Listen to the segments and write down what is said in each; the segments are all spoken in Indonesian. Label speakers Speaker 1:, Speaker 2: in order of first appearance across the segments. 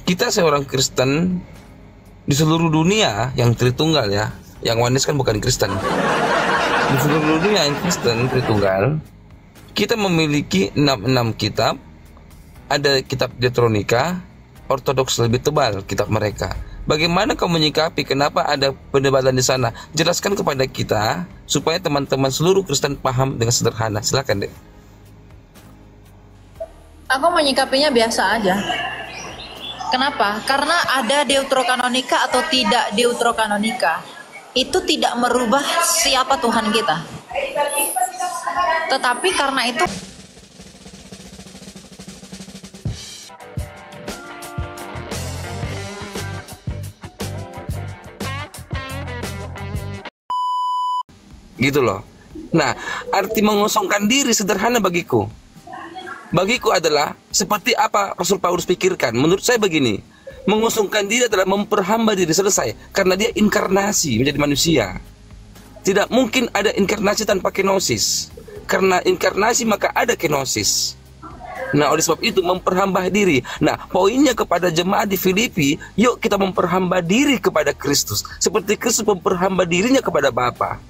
Speaker 1: kita seorang Kristen di seluruh dunia yang Tritunggal ya, yang Oneness kan bukan Kristen. Di seluruh dunia yang Kristen Tritunggal, kita memiliki 66 kitab. Ada kitab Deuteronika, Ortodoks lebih tebal kitab mereka. Bagaimana kau menyikapi, kenapa ada perdebatan di sana? Jelaskan kepada kita supaya teman-teman seluruh Kristen paham dengan sederhana. Silakan, Dek.
Speaker 2: Aku menyikapinya biasa aja. Kenapa? Karena ada deuterokanonika atau tidak deuterokanonika, itu tidak merubah siapa Tuhan kita. Tetapi karena itu
Speaker 1: gitu loh. Nah, arti mengosongkan diri sederhana bagiku. Bagiku adalah seperti apa Rasul Paulus pikirkan. Menurut saya begini, mengosongkan diri adalah memperhamba diri, selesai. Karena dia inkarnasi menjadi manusia. Tidak mungkin ada inkarnasi tanpa kenosis. Karena inkarnasi maka ada kenosis. Nah, oleh sebab itu memperhamba diri. Nah, poinnya kepada jemaat di Filipi, yuk kita memperhamba diri kepada Kristus. Seperti Kristus memperhamba dirinya kepada Bapa.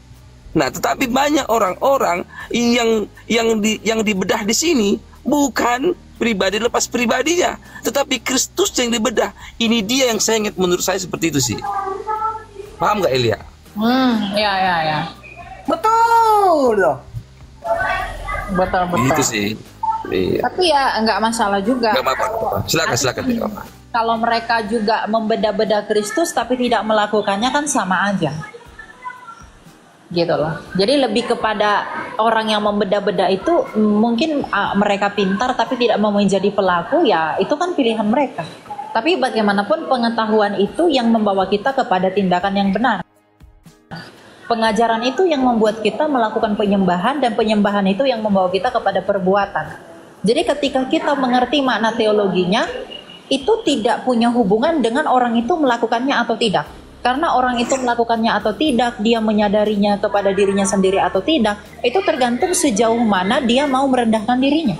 Speaker 1: Nah, tetapi banyak orang-orang yang dibedah di sini bukan pribadi lepas pribadinya, tetapi Kristus yang dibedah. Ini dia yang saya ingat, menurut saya seperti itu sih. Paham nggak, Elia?
Speaker 2: Ya.
Speaker 3: Betul loh. Betul.
Speaker 1: Itu sih. Iya.
Speaker 2: Tapi ya nggak masalah juga.
Speaker 1: Nggak apa-apa. Silakan.
Speaker 2: Kalau mereka juga membeda-beda Kristus tapi tidak melakukannya kan sama aja. Gitu loh. Jadi lebih kepada orang yang membeda-beda itu mungkin mereka pintar tapi tidak mau menjadi pelaku, ya itu kan pilihan mereka. Tapi bagaimanapun pengetahuan itu yang membawa kita kepada tindakan yang benar. Pengajaran itu yang membuat kita melakukan penyembahan, dan penyembahan itu yang membawa kita kepada perbuatan. Jadi ketika kita mengerti makna teologinya, itu tidak punya hubungan dengan orang itu melakukannya atau tidak. Karena orang itu melakukannya atau tidak, dia menyadarinya kepada dirinya sendiri atau tidak, itu tergantung sejauh mana dia mau merendahkan dirinya.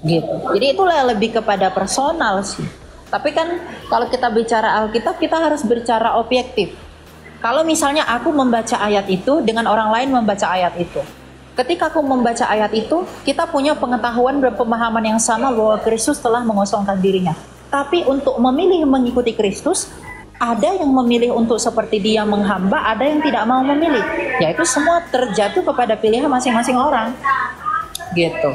Speaker 2: Gitu. Jadi itulah lebih kepada personal sih. Tapi kan kalau kita bicara Alkitab, kita harus bicara objektif. Kalau misalnya aku membaca ayat itu dengan orang lain membaca ayat itu. Ketika aku membaca ayat itu, kita punya pengetahuan dan pemahaman yang sama bahwa Kristus telah mengosongkan dirinya. Tapi untuk memilih mengikuti Kristus, ada yang memilih untuk seperti dia menghamba, ada yang tidak mau memilih. Yaitu semua terjatuh kepada pilihan masing-masing orang. Gitu.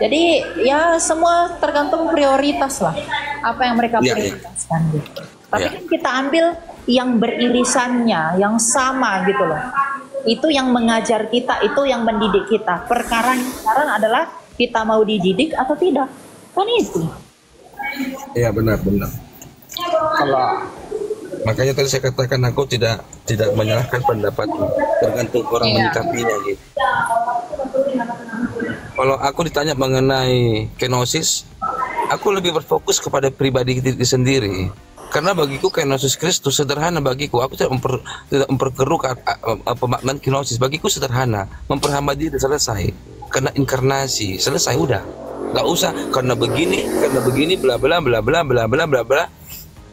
Speaker 2: Jadi ya semua tergantung prioritas lah. Apa yang mereka prioritaskan gitu. Tapi kan kita ambil yang beririsannya, yang sama gitu loh. Itu yang mengajar kita, itu yang mendidik kita. Perkaranya sekarang adalah kita mau dididik atau tidak. Kan itu.
Speaker 1: Iya, benar.
Speaker 3: Kalau
Speaker 1: Makanya tadi saya katakan aku tidak menyalahkan pendapat, tergantung orang menyikapinya gitu. Kalau aku ditanya mengenai kenosis, aku lebih berfokus kepada pribadi diri sendiri. Karena bagiku kenosis Kristus sederhana bagiku. Aku tidak memperkeruh pemaknaan kenosis. Bagiku sederhana, memperhamba diri, selesai. Karena inkarnasi, selesai udah. Gak usah karena begini, bla bla bla bla bla bla bla bla.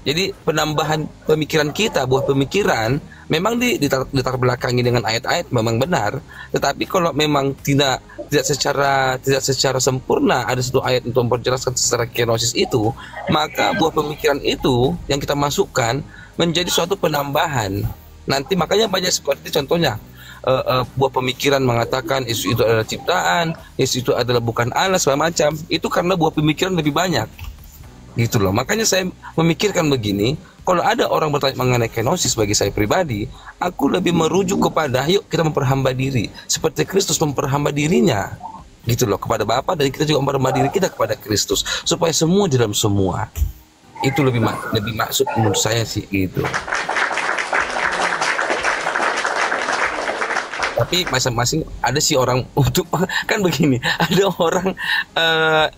Speaker 1: Jadi penambahan pemikiran kita, buah pemikiran memang ditar belakangi dengan ayat-ayat memang benar. Tetapi kalau memang tidak secara sempurna ada satu ayat untuk memperjelaskan secara kenosis itu, maka buah pemikiran itu yang kita masukkan menjadi suatu penambahan. Nanti makanya banyak seperti contohnya buah pemikiran mengatakan Yesus itu adalah ciptaan, Yesus itu adalah bukan Allah, segala macam. Itu karena buah pemikiran lebih banyak. Gitu loh. Makanya saya memikirkan begini, kalau ada orang bertanya mengenai kenosis, bagi saya pribadi, aku lebih merujuk kepada yuk kita memperhamba diri seperti Kristus memperhamba dirinya. Gitu loh, kepada Bapa, dan kita juga memperhamba diri kita kepada Kristus supaya semua di dalam semua. Itu lebih maksud menurut saya sih gitu. Tapi masing-masing ada sih orang untuk kan begini, ada orang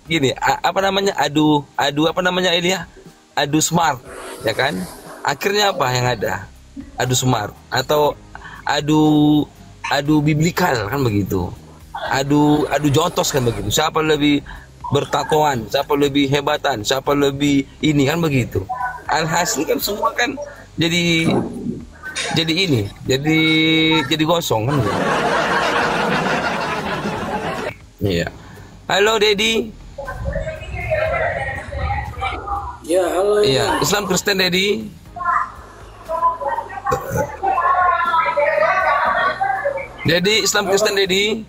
Speaker 1: gini apa namanya adu apa namanya ini ya, adu smart ya kan, akhirnya apa yang ada, adu smart atau adu biblikal kan begitu, adu jotos kan begitu, siapa lebih bertatoan, siapa lebih hebatan, siapa lebih ini, kan begitu. Alhasil kan semua kan jadi ini, jadi gosong kan. Iya. Halo Dedi.
Speaker 4: Ya, halo.
Speaker 1: Iya, Islam Kristen Dedi. Dedi, Islam Kristen Dedi.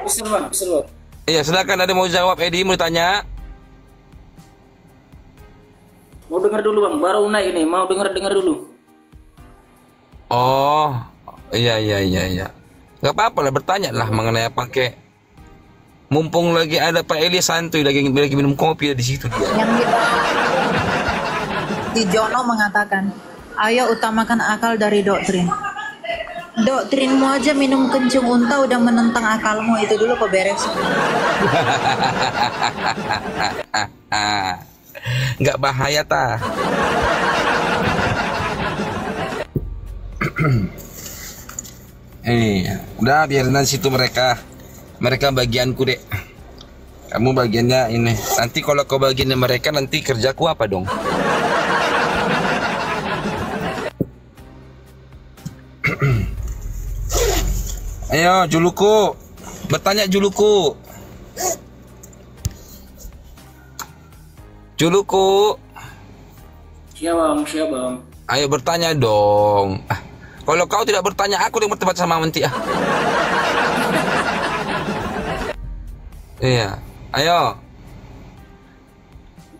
Speaker 4: Bisa Bang, bisa Bang.
Speaker 1: Iya, silakan, ada mau jawab Edi, mau tanya.
Speaker 4: Mau dengar dulu Bang, baru naik ini, mau dengar dulu.
Speaker 1: Oh, iya. Gak apa-apa lah, bertanya lah mengenai apa kek. Mumpung lagi ada Pak Eli santuy lagi minum kopi di situ dia.
Speaker 2: Yang di Jono mengatakan, ayo utamakan akal dari doktrin. Doktrinmu aja minum kencing unta udah menentang akalmu, itu dulu kok beres.
Speaker 1: Nggak bahaya ta? Udah biarin situ mereka bagianku dek. Kamu bagiannya ini. Nanti kalau kau bagiannya mereka, nanti kerjaku apa dong? Ayo Juluku, bertanya Juluku. Juluku.
Speaker 4: Siap bang.
Speaker 1: Ayo bertanya dong. Kalau kau tidak bertanya, aku yang berdebat sama Menti. Iya, ayo.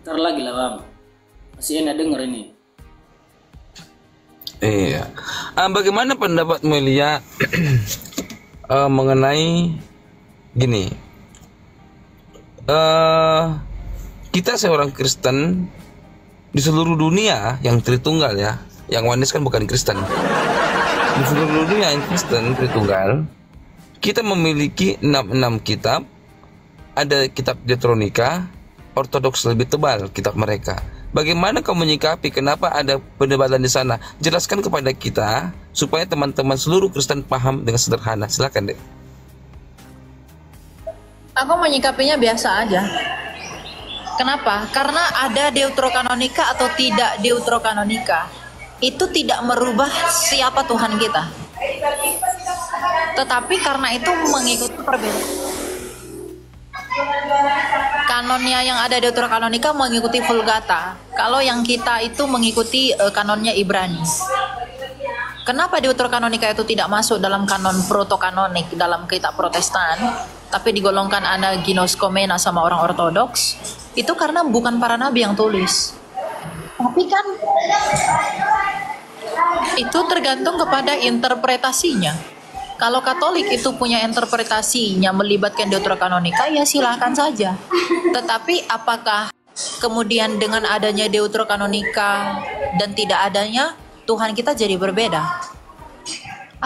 Speaker 4: Ntar lagi lah bang. Masih enak denger ini.
Speaker 1: Iya. Bagaimana pendapat Melia mengenai gini? Kita seorang Kristen di seluruh dunia yang Tritunggal ya, yang Oneness kan bukan Kristen. Di seluruh dunia yang Kristen Tritunggal, kita memiliki 66 kitab. Ada kitab Deuteronika, Ortodoks lebih tebal kitab mereka. Bagaimana kau menyikapi kenapa ada perdebatan di sana? Jelaskan kepada kita supaya teman-teman seluruh Kristen paham dengan sederhana. Silakan deh.
Speaker 2: Aku menyikapinya biasa aja. Kenapa? Karena ada deuterokanonika atau tidak deuterokanonika, itu tidak merubah siapa Tuhan kita. Tetapi karena itu mengikuti perbedaan. Kanonnya yang ada deuterokanonika mengikuti Vulgata. Kalau yang kita itu mengikuti kanonnya Ibrani. Kenapa deuterokanonika itu tidak masuk dalam kanon protokanonik dalam kitab Protestan, tapi digolongkan Anaginoskomena sama orang Ortodoks? Itu karena bukan para nabi yang tulis. Tapi kan itu tergantung kepada interpretasinya. Kalau Katolik itu punya interpretasinya melibatkan deuterokanonika, ya silakan saja. Tetapi apakah kemudian dengan adanya deuterokanonika dan tidak adanya, Tuhan kita jadi berbeda?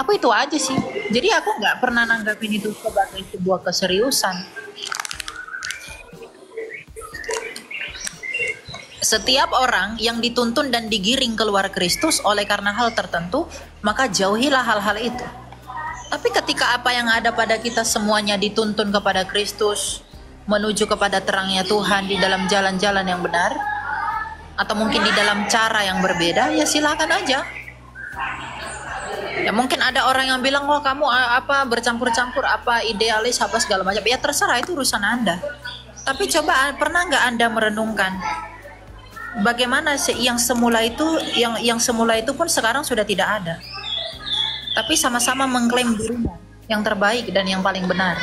Speaker 2: Aku itu aja sih. Jadi aku nggak pernah nanggapin itu sebagai sebuah keseriusan. Setiap orang yang dituntun dan digiring keluar Kristus oleh karena hal tertentu, maka jauhilah hal-hal itu. Tapi ketika apa yang ada pada kita semuanya dituntun kepada Kristus, menuju kepada terangnya Tuhan di dalam jalan-jalan yang benar, atau mungkin di dalam cara yang berbeda, ya silakan aja. Ya mungkin ada orang yang bilang, oh kamu apa bercampur-campur, apa idealis, apa segala macam. Ya terserah, itu urusan Anda. Tapi coba pernah nggak Anda merenungkan bagaimana yang semula itu pun sekarang sudah tidak ada. Tapi sama-sama mengklaim dirinya yang terbaik dan yang paling benar.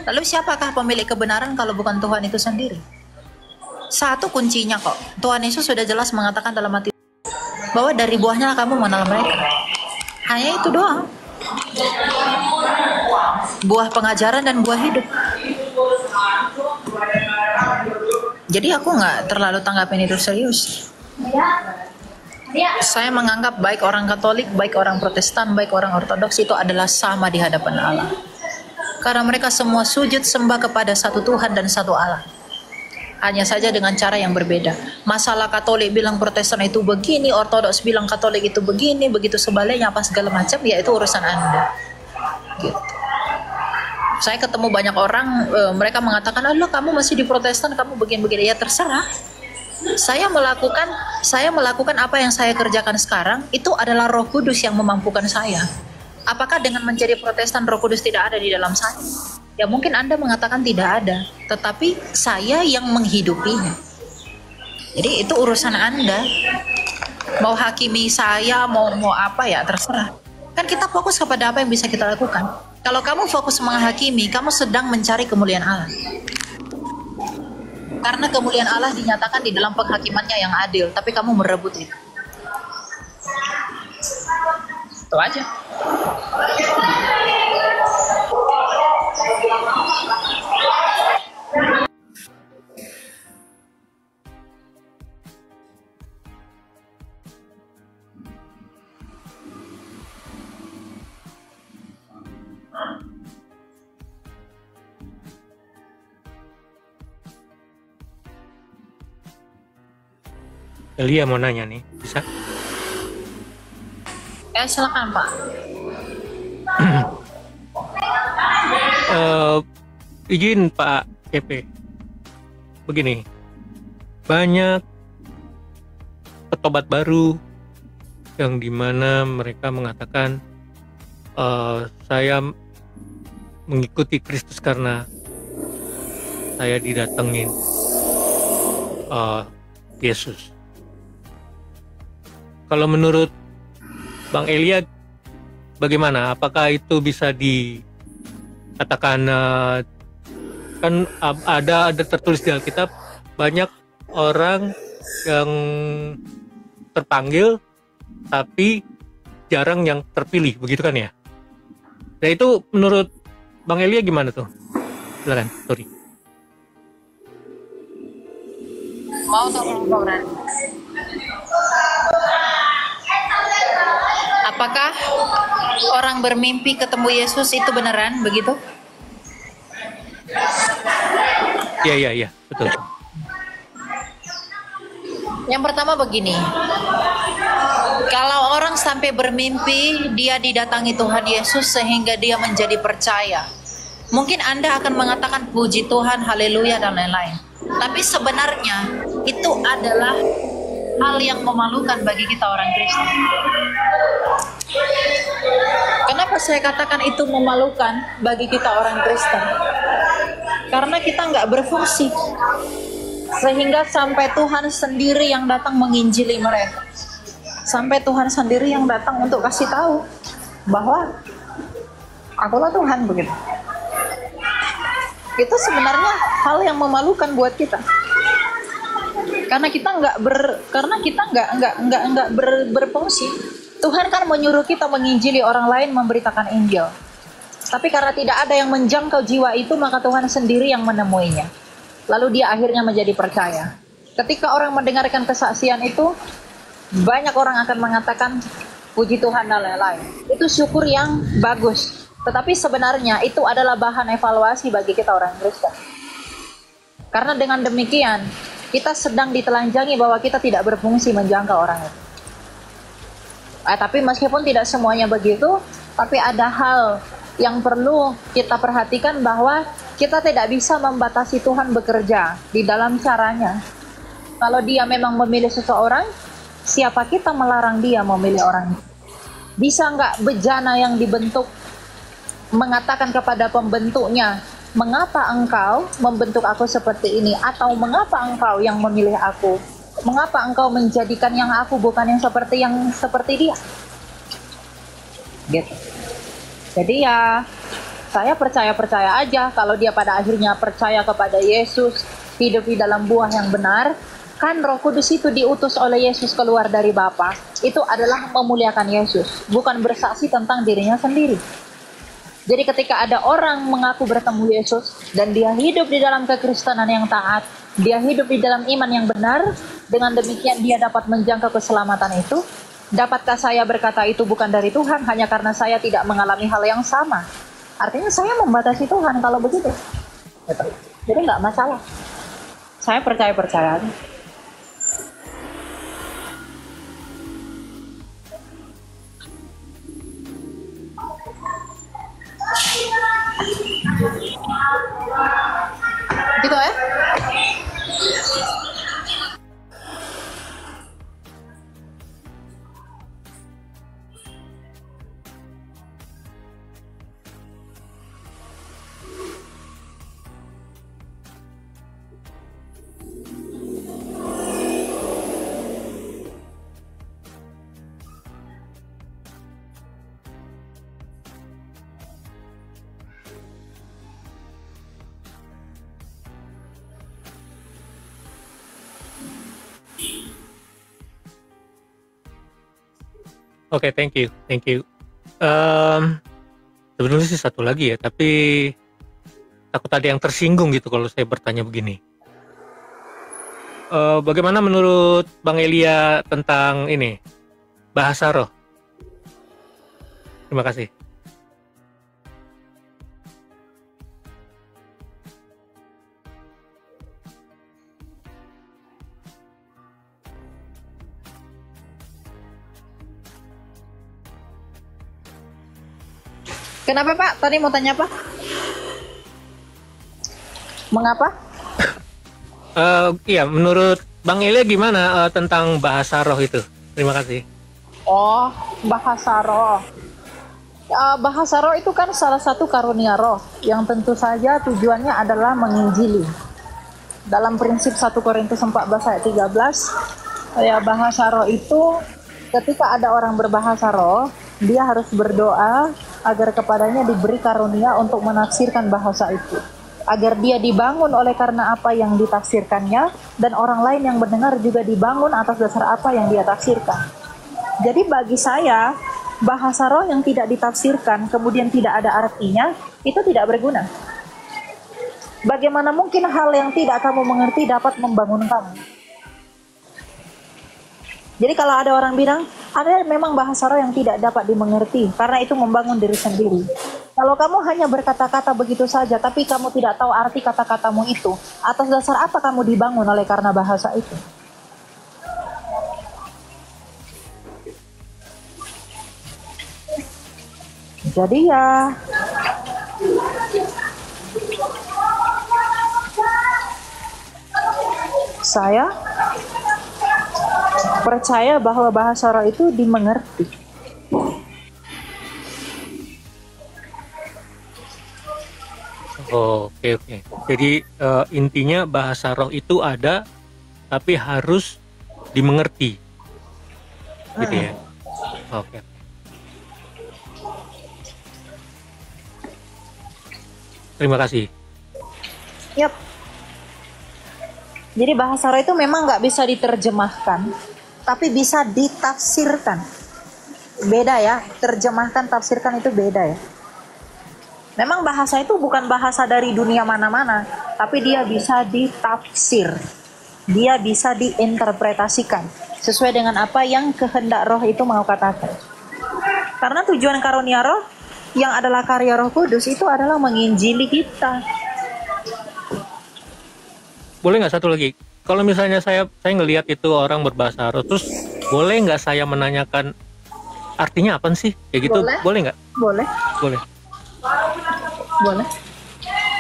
Speaker 2: Lalu siapakah pemilik kebenaran kalau bukan Tuhan itu sendiri? Satu kuncinya kok. Tuhan Yesus sudah jelas mengatakan dalam hati bahwa dari buahnya kamu mengenal mereka. Hanya itu doang. Buah pengajaran dan buah hidup. Jadi aku nggak terlalu tanggapin itu serius. Saya menganggap baik orang Katolik, baik orang Protestan, baik orang Ortodoks itu adalah sama di hadapan Allah. Karena mereka semua sujud sembah kepada satu Tuhan dan satu Allah. Hanya saja dengan cara yang berbeda. Masalah Katolik bilang Protestan itu begini, Ortodoks bilang Katolik itu begini, begitu sebaliknya apa segala macam, ya itu urusan Anda. Gitu. Saya ketemu banyak orang, mereka mengatakan, "Loh, kamu masih di Protestan, kamu begini-begini." Ya terserah. Saya melakukan apa yang saya kerjakan sekarang, itu adalah Roh Kudus yang memampukan saya. Apakah dengan menjadi Protestan Roh Kudus tidak ada di dalam saya? Ya mungkin Anda mengatakan tidak ada, tetapi saya yang menghidupinya. Jadi itu urusan Anda. Mau hakimi saya, mau apa ya terserah. Kan kita fokus kepada apa yang bisa kita lakukan. Kalau kamu fokus menghakimi, kamu sedang mencari kemuliaan Allah. Karena kemuliaan Allah dinyatakan di dalam penghakimannya yang adil, tapi kamu merebut itu. Itu aja.
Speaker 5: Elia mau nanya nih, bisa?
Speaker 2: Ya silakan Pak.
Speaker 5: Izin Pak CP. Begini, banyak petobat baru yang dimana mereka mengatakan saya mengikuti Kristus karena saya didatengin Yesus. Kalau menurut Bang Elia bagaimana? Apakah itu bisa dikatakan kan ada tertulis di Alkitab banyak orang yang terpanggil tapi jarang yang terpilih, begitu kan ya? Nah itu menurut Bang Elia gimana tuh? Silakan, sorry.
Speaker 2: Mau tolong Bang. Apakah orang bermimpi ketemu Yesus itu beneran begitu?
Speaker 5: Iya, betul.
Speaker 2: Yang pertama begini, kalau orang sampai bermimpi dia didatangi Tuhan Yesus sehingga dia menjadi percaya, mungkin Anda akan mengatakan puji Tuhan, haleluya dan lain-lain. Tapi sebenarnya itu adalah hal yang memalukan bagi kita orang Kristen. Kenapa saya katakan itu memalukan bagi kita orang Kristen? Karena kita nggak berfungsi, sehingga sampai Tuhan sendiri yang datang menginjili mereka, sampai Tuhan sendiri yang datang untuk kasih tahu bahwa akulah Tuhan, begitu. Itu sebenarnya hal yang memalukan buat kita. Karena kita nggak berfungsi. Tuhan kan menyuruh kita menginjili orang lain, memberitakan Injil. Tapi karena tidak ada yang menjangkau jiwa itu, maka Tuhan sendiri yang menemuinya. Lalu dia akhirnya menjadi percaya. Ketika orang mendengarkan kesaksian itu, banyak orang akan mengatakan puji Tuhan dan lain-lain. Itu syukur yang bagus. Tetapi sebenarnya itu adalah bahan evaluasi bagi kita orang Kristen. Karena dengan demikian, kita sedang ditelanjangi bahwa kita tidak berfungsi menjangkau orang itu. Tapi meskipun tidak semuanya begitu, tapi ada hal yang perlu kita perhatikan bahwa kita tidak bisa membatasi Tuhan bekerja di dalam caranya. Kalau dia memang memilih seseorang, siapa kita melarang dia memilih orang itu? Bisa nggak bejana yang dibentuk mengatakan kepada pembentuknya, mengapa engkau membentuk aku seperti ini? Atau mengapa engkau yang memilih aku? Mengapa engkau menjadikan yang aku bukan yang seperti dia? Gitu. Jadi ya, saya percaya aja kalau dia pada akhirnya percaya kepada Yesus, hidup di dalam buah yang benar. Kan Roh Kudus itu diutus oleh Yesus keluar dari Bapa. Itu adalah memuliakan Yesus, bukan bersaksi tentang dirinya sendiri. Jadi ketika ada orang mengaku bertemu Yesus dan dia hidup di dalam kekristenan yang taat, dia hidup di dalam iman yang benar, dengan demikian dia dapat menjangkau keselamatan itu. Dapatkah saya berkata itu bukan dari Tuhan hanya karena saya tidak mengalami hal yang sama? Artinya saya membatasi Tuhan kalau begitu. Jadi nggak masalah. Saya percaya aja.
Speaker 5: Oke, thank you. Sebenarnya sih satu lagi ya, tapi takut ada yang tersinggung gitu kalau saya bertanya begini. Bagaimana menurut Bang Elia tentang ini bahasa roh? Terima kasih.
Speaker 2: Kenapa Pak? Tadi mau tanya apa? Mengapa?
Speaker 5: Iya, menurut Bang Elia gimana tentang bahasa roh itu? Terima kasih.
Speaker 2: Oh, bahasa roh. Bahasa roh itu kan salah satu karunia roh yang tentu saja tujuannya adalah menginjili. Dalam prinsip 1 Korintus 14 ayat 13, ya bahasa roh itu ketika ada orang berbahasa roh, dia harus berdoa agar kepadanya diberi karunia untuk menafsirkan bahasa itu, agar dia dibangun oleh karena apa yang ditafsirkannya, dan orang lain yang mendengar juga dibangun atas dasar apa yang dia tafsirkan. Jadi bagi saya, bahasa roh yang tidak ditafsirkan kemudian tidak ada artinya, itu tidak berguna. Bagaimana mungkin hal yang tidak kamu mengerti dapat membangun kamu? Jadi kalau ada orang bilang, ada memang bahasa roh yang tidak dapat dimengerti, karena itu membangun diri sendiri. Kalau kamu hanya berkata-kata begitu saja, tapi kamu tidak tahu arti kata-katamu itu, atas dasar apa kamu dibangun oleh karena bahasa itu? Jadi ya, saya percaya bahwa bahasa roh itu dimengerti.
Speaker 5: Oke. Jadi intinya bahasa roh itu ada, tapi harus dimengerti, gitu ya. Oke. Terima kasih.
Speaker 2: Yap. Jadi bahasa roh itu memang nggak bisa diterjemahkan, tapi bisa ditafsirkan. Beda ya, terjemahkan, tafsirkan itu beda ya. Memang bahasa itu bukan bahasa dari dunia mana-mana, tapi dia bisa ditafsir. Dia bisa diinterpretasikan sesuai dengan apa yang kehendak roh itu mau katakan. Karena tujuan karunia roh yang adalah karya Roh Kudus itu adalah menginjili kita.
Speaker 5: Boleh nggak satu lagi? Kalau misalnya saya ngelihat itu orang berbahasa roh, terus boleh nggak saya menanyakan artinya apa sih? Kayak gitu, boleh nggak?
Speaker 2: Boleh.
Speaker 5: Boleh.
Speaker 2: Boleh.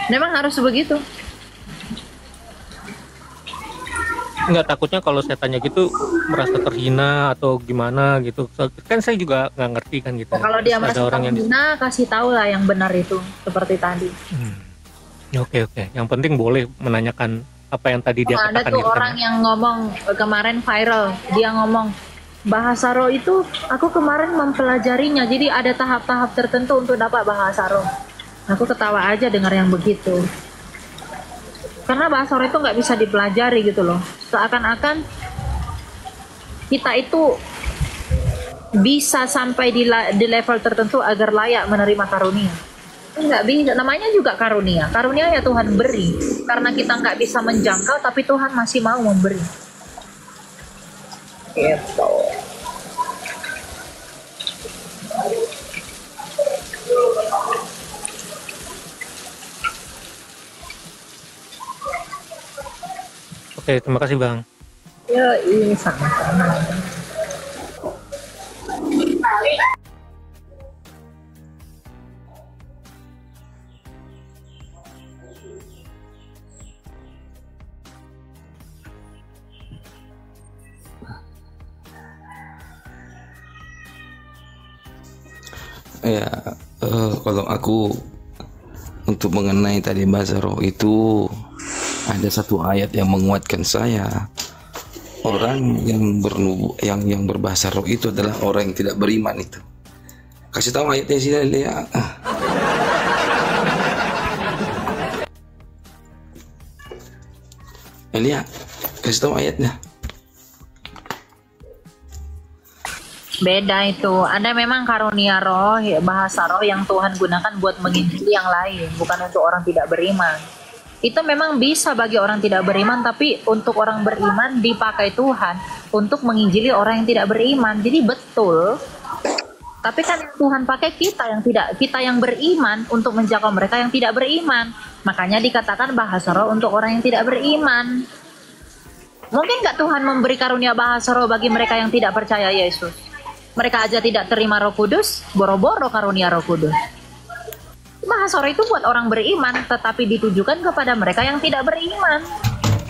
Speaker 2: Memang harus begitu.
Speaker 5: Nggak, takutnya kalau saya tanya gitu merasa terhina atau gimana gitu. Kan saya juga nggak ngerti kan gitu.
Speaker 2: Kalau dia
Speaker 5: Ada
Speaker 2: merasa
Speaker 5: orang yang
Speaker 2: terhina, kasih tahu lah yang benar itu, seperti tadi.
Speaker 5: Oke. Yang penting boleh menanyakan apa yang tadi dia
Speaker 2: Ada
Speaker 5: katakan
Speaker 2: tuh
Speaker 5: gitu
Speaker 2: orang
Speaker 5: kan.
Speaker 2: yang ngomong kemarin viral, dia ngomong bahasa roh itu aku kemarin mempelajarinya, jadi ada tahap-tahap tertentu untuk dapat bahasa roh. Aku ketawa aja dengar yang begitu. Karena bahasa roh itu nggak bisa dipelajari gitu loh. Seakan-akan kita itu bisa sampai di level tertentu agar layak menerima karunia. Nggak bisa, namanya juga karunia. Karunia ya Tuhan beri. Karena kita nggak bisa menjangkau, tapi Tuhan masih mau memberi. Gitu.
Speaker 5: Oke, terima kasih Bang.
Speaker 2: Ya, ini sama-sama.
Speaker 1: Ya, kalau aku untuk mengenai tadi bahasa roh itu ada satu ayat yang menguatkan saya. Orang yang berbahasa roh itu adalah orang yang tidak beriman itu. Kasih tahu ayatnya sih Lia. Elia, kasih tahu ayatnya.
Speaker 2: Beda itu. Ada memang karunia roh, bahasa roh yang Tuhan gunakan buat menginjili yang lain, bukan untuk orang tidak beriman. Itu memang bisa bagi orang tidak beriman, tapi untuk orang beriman dipakai Tuhan untuk menginjili orang yang tidak beriman. Jadi betul. Tapi kan yang Tuhan pakai kita yang beriman untuk menjangkau mereka yang tidak beriman. Makanya dikatakan bahasa roh untuk orang yang tidak beriman. Mungkin nggak Tuhan memberi karunia bahasa roh bagi mereka yang tidak percaya Yesus? Mereka aja tidak terima Roh Kudus, boro-boro karunia Roh Kudus. Bahasa roh itu buat orang beriman, tetapi ditujukan kepada mereka yang tidak beriman.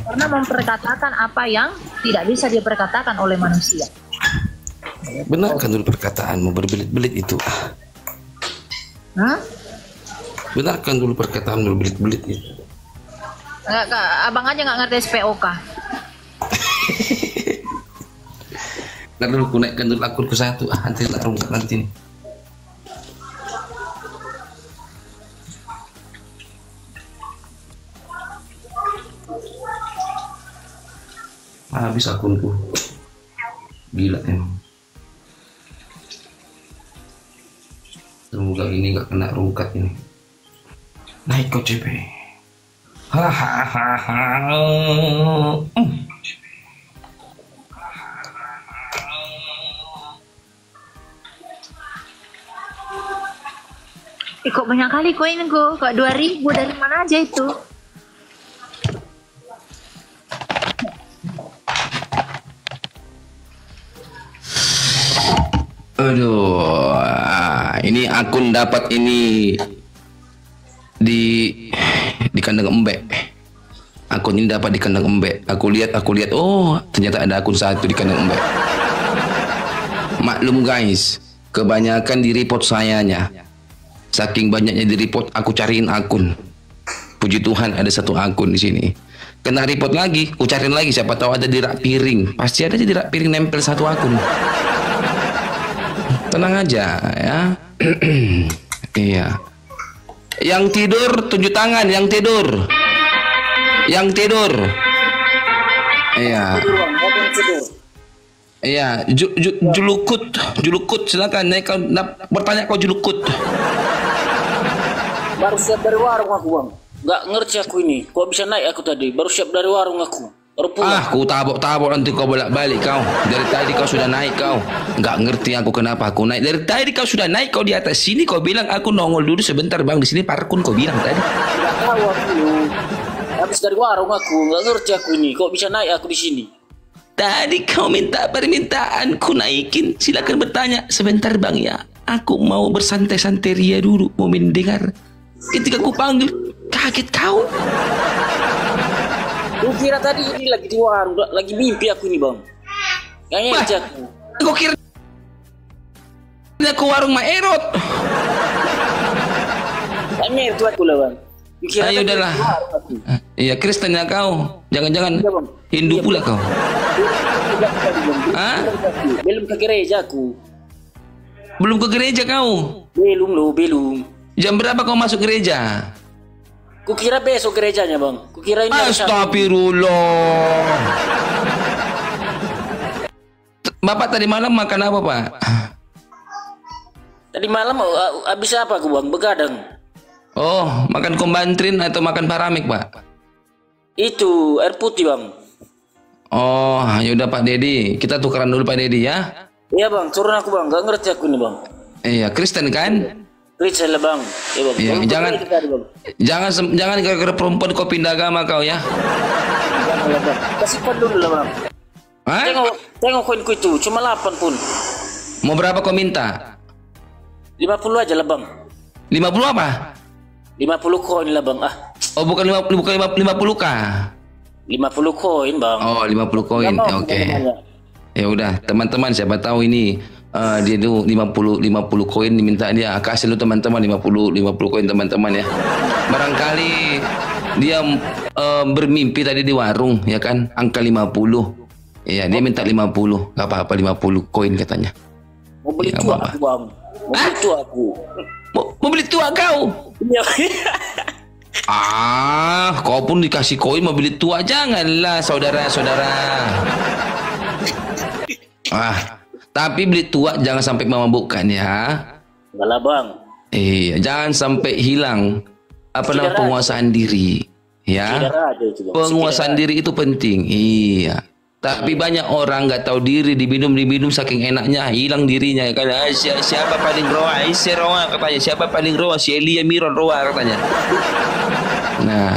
Speaker 2: Karena memperkatakan apa yang tidak bisa diperkatakan oleh manusia.
Speaker 1: Benarkan dulu perkataanmu berbelit-belit itu. Benarkan dulu perkataanmu berbelit-belit itu.
Speaker 2: Abang aja nggak ngerti SPOK.
Speaker 1: Ntar dulu ku naikkan dulu akunku satu, nanti lah rungkat nanti nih. Habis akunku, gila emang. Semoga ini nggak kena rungkat ini. Naik kau CP. Hahaha.
Speaker 2: Kok banyak kali koinku, kok 2000 dari mana aja itu?
Speaker 1: Aduh, ini akun dapat ini di kandang embek. Akun ini dapat di kandang embek. Aku lihat, oh ternyata ada akun satu di kandang embek. Maklum guys, kebanyakan di report sayanya. Saking banyaknya di report, aku cariin akun. Puji Tuhan ada satu akun di sini. Kena report lagi, aku cariin lagi. Siapa tahu ada di rak piring. Pasti ada di rak piring nempel satu akun. Tenang aja ya. Iya. Yang tidur tunjuk tangan, yang tidur. Yang tidur. Iya. Iya, julukut silakan naik kau bertanya kau julukut.
Speaker 4: Baru siap dari warung aku bang. Nggak ngerti aku ini. Kok bisa naik aku tadi? Baru siap dari warung aku. Baru pulang.
Speaker 1: Ku tabok nanti kau bolak-balik kau. Dari tadi kau sudah naik kau. Nggak ngerti aku kenapa aku naik. Dari tadi kau sudah naik kau di atas sini kau bilang aku nongol dulu sebentar bang di sini parkun kau bilang tadi.
Speaker 4: Nggak tahu aku. Habis dari warung aku. Nggak ngerti aku ini. Kok bisa naik aku di sini?
Speaker 1: Tadi kau minta permintaan ku naikin. Silakan bertanya sebentar bang ya. Aku mau bersantai-santai ria dulu mau mendengar. Ketika ku panggil kaget kau.
Speaker 4: Aku kira tadi ini lagi di warung, lagi mimpi aku ini bang. Kayaknya aja aku.
Speaker 1: Aku kira aku warung Maerot.
Speaker 4: Kayaknya itu aku lah bang.
Speaker 1: Ayo udahlah. Iya Kristen ya kau. Jangan-jangan Hindu pula kau. Hah?
Speaker 4: Belum ke gereja aku.
Speaker 1: Belum ke gereja kau?
Speaker 4: Belum.
Speaker 1: Jam berapa kau masuk gereja?
Speaker 4: Kukira besok gerejanya bang. Kukira ini.
Speaker 1: Astagfirullah. Bapak tadi malam makan apa pak?
Speaker 4: Tadi malam habis apa aku bang? Begadang.
Speaker 1: Oh, makan kombantrin atau makan paramik pak?
Speaker 4: Itu air putih bang.
Speaker 1: Oh, yaudah Pak Dedi, kita tukeran dulu Pak Dedi ya.
Speaker 4: Iya bang, turun aku bang. Gak ngerti aku ini bang.
Speaker 1: Iya, Kristen kan?
Speaker 4: Kristen lah bang. Iya bang.
Speaker 1: Iya, jangan gara-gara perempuan kau pindah agama kau ya.
Speaker 4: Kasih pan dulu lah bang.
Speaker 1: Hah?
Speaker 4: Tengok koinku itu, cuma 8 pun.
Speaker 1: Mau berapa kau minta?
Speaker 4: 50 aja lah bang.
Speaker 1: 50 apa?
Speaker 4: 50 koin lah bang.
Speaker 1: Oh, bukan 50 kah?
Speaker 4: 50 koin bang.
Speaker 1: Oh, 50 koin. Oke. Ya udah, teman-teman siapa tahu ini dia tuh 50 koin diminta dia. Kasih lu teman-teman 50 koin teman-teman ya. Barangkali dia bermimpi tadi di warung ya kan, angka 50. Iya, dia minta 50. Enggak apa-apa 50 koin katanya.
Speaker 4: Mau beli tua aku bang. Mau beli tua aku.
Speaker 1: Mau beli tua kau?
Speaker 4: Iya.
Speaker 1: Kau pun dikasih koin mau beli tua, janganlah saudara-saudara. Tapi beli tua jangan sampai memabukkan ya.
Speaker 4: Enggak lah bang.
Speaker 1: Iya, jangan sampai hilang penguasaan diri. Ya, penguasaan diri itu penting. Iya. Tapi banyak orang nggak tahu diri, diminum saking enaknya hilang dirinya. Karena siapa paling roa? Roa katanya. Siapa paling roa? Si Elia Miron roa katanya. Nah,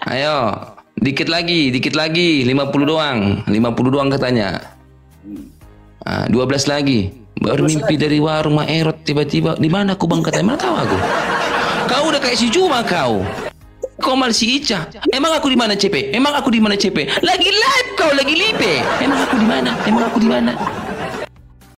Speaker 1: ayo, dikit lagi, 50 doang, 50 doang katanya. 12 lagi. Baru mimpi dari warung Maerot, tiba-tiba di mana aku bang katanya, mana tahu aku. Kau udah kayak si Juma kau. Kau mal si Ica. Emang aku di mana CP? Emang aku di mana CP? Lagi live kau, lagi live. Emang aku di mana? Emang aku di mana?